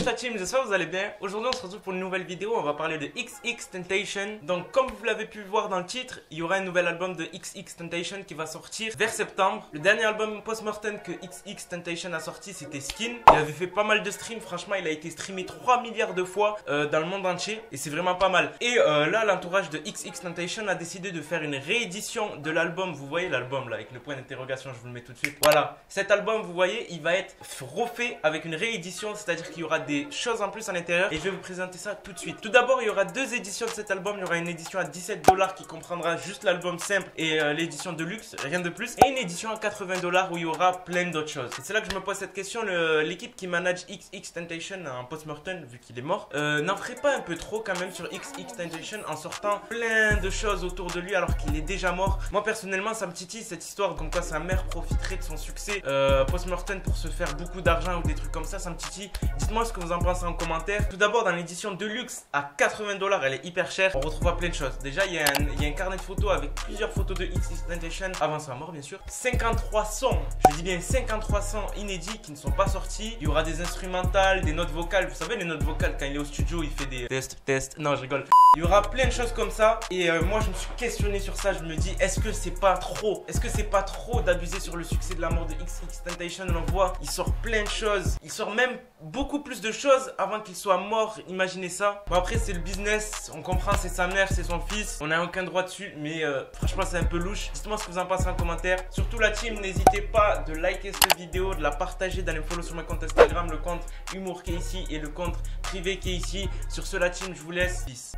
Wesh la team, j'espère que vous allez bien. Aujourd'hui on se retrouve pour une nouvelle vidéo, on va parler de XXXTentacion. Donc comme vous l'avez pu voir dans le titre, il y aura un nouvel album de XXXTentacion qui va sortir vers septembre. Le dernier album post-mortem que XXXTentacion a sorti, c'était Skin. Il avait fait pas mal de streams, franchement il a été streamé 3 milliards de fois dans le monde entier et c'est vraiment pas mal. Et là l'entourage de XXXTentacion a décidé de faire une réédition de l'album. Vous voyez l'album là avec le point d'interrogation, je vous le mets tout de suite. Voilà, cet album vous voyez il va être refait avec une réédition, c'est-à-dire qu'il y aura des choses en plus à l'intérieur et je vais vous présenter ça tout de suite. Tout d'abord il y aura deux éditions de cet album. Il y aura une édition à 17 $ qui comprendra juste l'album simple et l'édition de luxe, rien de plus, et une édition à 80 $ où il y aura plein d'autres choses. Et c'est là que je me pose cette question, l'équipe qui manage XXXTentacion en post-mortem, vu qu'il est mort, n'en ferait pas un peu trop quand même sur XXXTentacion en sortant plein de choses autour de lui alors qu'il est déjà mort? Moi personnellement ça me titille cette histoire comme quoi sa mère profiterait de son succès post-mortem pour se faire beaucoup d'argent ou des trucs comme ça me titille. Dites-moi ce que vous en pensez en commentaire. Tout d'abord dans l'édition Deluxe à 80 $, elle est hyper chère, on retrouvera plein de choses. Déjà il y a un carnet de photos avec plusieurs photos de XXXTentacion avant sa mort bien sûr. 53 sons, je dis bien 53 sons inédits qui ne sont pas sortis. Il y aura des instrumentales, des notes vocales. Vous savez les notes vocales quand il est au studio il fait des tests, non je rigole. Il y aura plein de choses comme ça et moi je me suis questionné sur ça. Je me dis est-ce que c'est pas trop d'abuser sur le succès de la mort de XXXTentacion? On voit il sort plein de choses, il sort même beaucoup plus de choses avant qu'il soit mort, imaginez ça. Bon après c'est le business, on comprend, c'est sa mère, c'est son fils, on n'a aucun droit dessus, mais franchement c'est un peu louche. Dites-moi ce que vous en pensez en commentaire. Surtout la team, n'hésitez pas de liker cette vidéo, de la partager, d'aller me follow sur mon compte Instagram, le compte Humour qui est ici et le compte privé qui est ici. Sur ce la team, je vous laisse, peace.